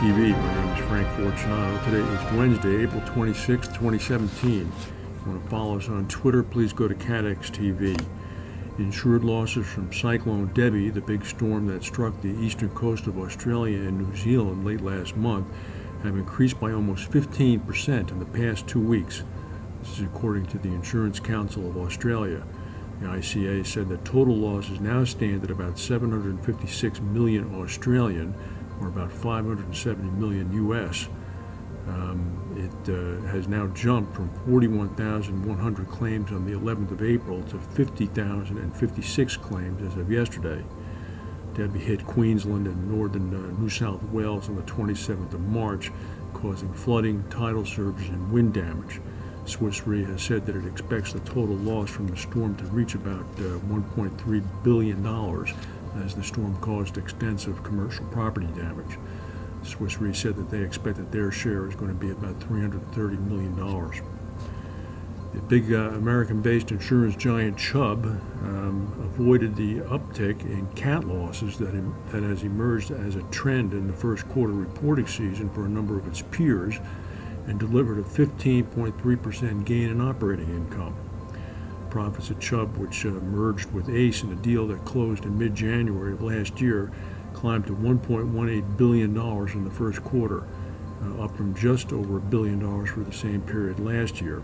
TV. My name is Frank Fortunato. Today is Wednesday, April 26, 2017. If you want to follow us on Twitter, please go to CATEX TV. Insured losses from Cyclone Debbie, the big storm that struck the eastern coast of Australia and New Zealand late last month, have increased by almost 15% in the past 2 weeks. This is according to the Insurance Council of Australia. The ICA said that total losses now stand at about 756 million Australian, or about 570 million US. It has now jumped from 41,100 claims on the 11th of April to 50,056 claims as of yesterday. Debbie hit Queensland and northern New South Wales on the 27th of March, causing flooding, tidal surges, and wind damage. Swiss Re has said that it expects the total loss from the storm to reach about $1.3 billion, as the storm caused extensive commercial property damage. Swiss Re said that they expect that their share is going to be about $330 million. The big American-based insurance giant Chubb avoided the uptick in cat losses that has emerged as a trend in the first quarter reporting season for a number of its peers, and delivered a 15.3% gain in operating income. Profits at Chubb, which merged with Ace in a deal that closed in mid-January of last year, climbed to $1.18 billion in the first quarter, up from just over $1 billion for the same period last year.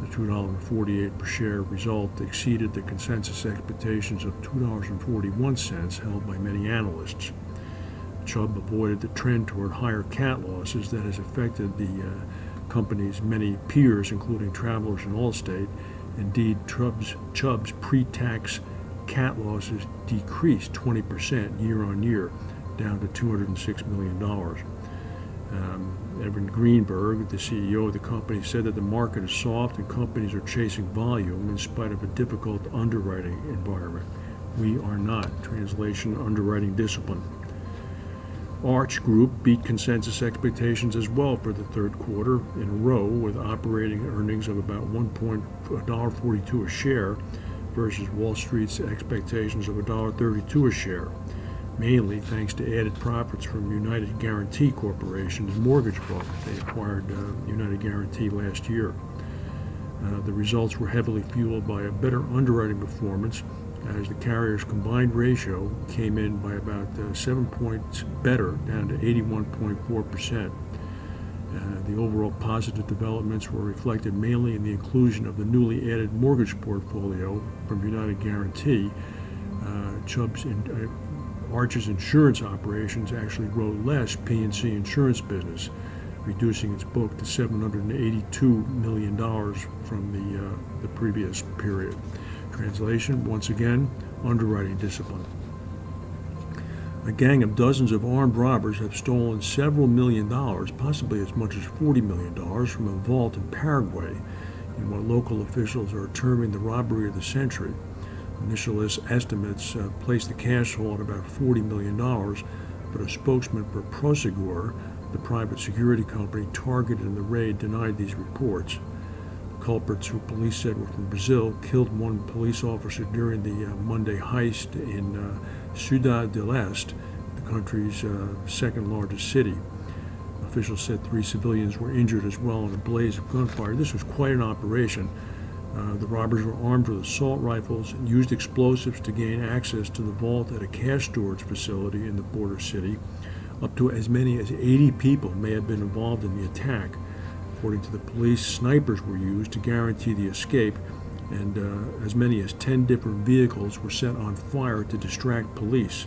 The $2.48 per share result exceeded the consensus expectations of $2.41 held by many analysts. Chubb avoided the trend toward higher cat losses that has affected the company's many peers, including Travelers and Allstate. Indeed, Chubb's pre-tax cat losses decreased 20% year on year, down to $206 million. Evan Greenberg, the CEO of the company, said that the market is soft and companies are chasing volume in spite of a difficult underwriting environment. We are not. Translation: underwriting discipline. Arch Group beat consensus expectations as well for the third quarter in a row, with operating earnings of about $1.42 a share versus Wall Street's expectations of $1.32 a share, mainly thanks to added profits from United Guaranty Corporation's mortgage book. They acquired United Guaranty last year. The results were heavily fueled by a better underwriting performance, as the carrier's combined ratio came in by about 7 points better, down to 81.4%. The overall positive developments were reflected mainly in the inclusion of the newly added mortgage portfolio from United Guaranty. Arch's insurance operations actually wrote less P&C insurance business, reducing its book to $782 million from the previous period. Translation: once again, underwriting discipline. A gang of dozens of armed robbers have stolen several $1 million, possibly as much as $40 million, from a vault in Paraguay, in what local officials are terming the robbery of the century. Initial estimates place the cash haul at about $40 million, but a spokesman for Prosegur, the private security company targeted in the raid, denied these reports. Culprits, who police said were from Brazil, killed one police officer during the Monday heist in Ciudad del Este, the country's second largest city. Officials said 3 civilians were injured as well in a blaze of gunfire. This was quite an operation. The robbers were armed with assault rifles and used explosives to gain access to the vault at a cash storage facility in the border city. Up to as many as 80 people may have been involved in the attack. According to the police, snipers were used to guarantee the escape, and as many as 10 different vehicles were set on fire to distract police.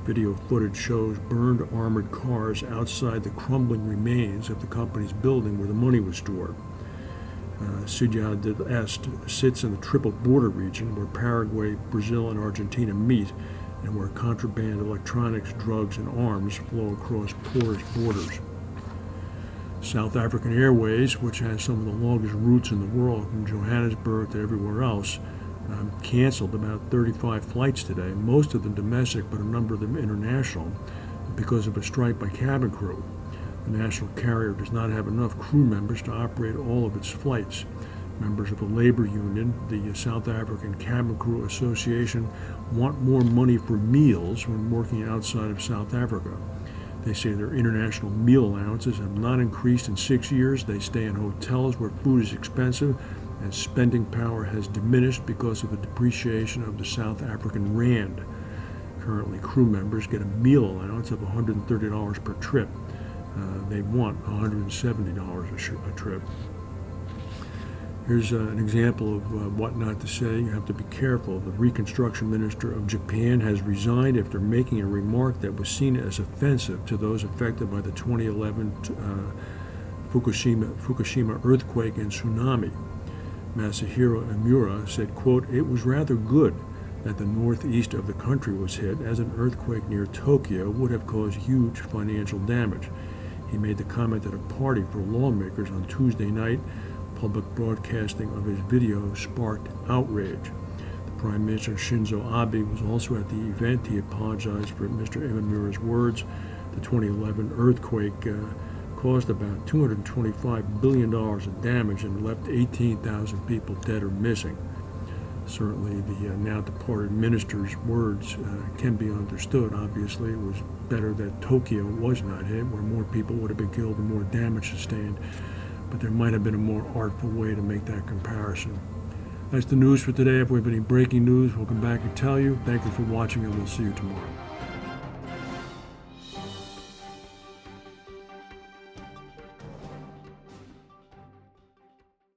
Video footage shows burned armored cars outside the crumbling remains of the company's building where the money was stored. Ciudad del Este sits in the triple border region where Paraguay, Brazil, and Argentina meet, and where contraband electronics, drugs, and arms flow across porous borders. South African Airways, which has some of the longest routes in the world from Johannesburg to everywhere else, canceled about 35 flights today, most of them domestic, but a number of them international, because of a strike by cabin crew. The national carrier does not have enough crew members to operate all of its flights. Members of a labor union, the South African Cabin Crew Association, want more money for meals when working outside of South Africa. They say their international meal allowances have not increased in 6 years. They stay in hotels where food is expensive, and spending power has diminished because of the depreciation of the South African rand. Currently, crew members get a meal allowance of $130 per trip. They want $170 a trip. Here's an example of what not to say. You have to be careful. The Reconstruction Minister of Japan has resigned after making a remark that was seen as offensive to those affected by the 2011 Fukushima earthquake and tsunami. Masahiro Imura said, quote, "It was rather good that the northeast of the country was hit, as an earthquake near Tokyo would have caused huge financial damage." He made the comment at a party for lawmakers on Tuesday night. Public broadcasting of his video sparked outrage. The Prime Minister Shinzo Abe was also at the event. He apologized for Mr. Imamura's words. The 2011 earthquake caused about $225 billion in damage and left 18,000 people dead or missing. Certainly the now departed minister's words can be understood. Obviously, it was better that Tokyo was not hit, where more people would have been killed and more damage sustained. But there might have been a more artful way to make that comparison. That's the news for today. If we have any breaking news, we'll come back and tell you. Thank you for watching, and we'll see you tomorrow.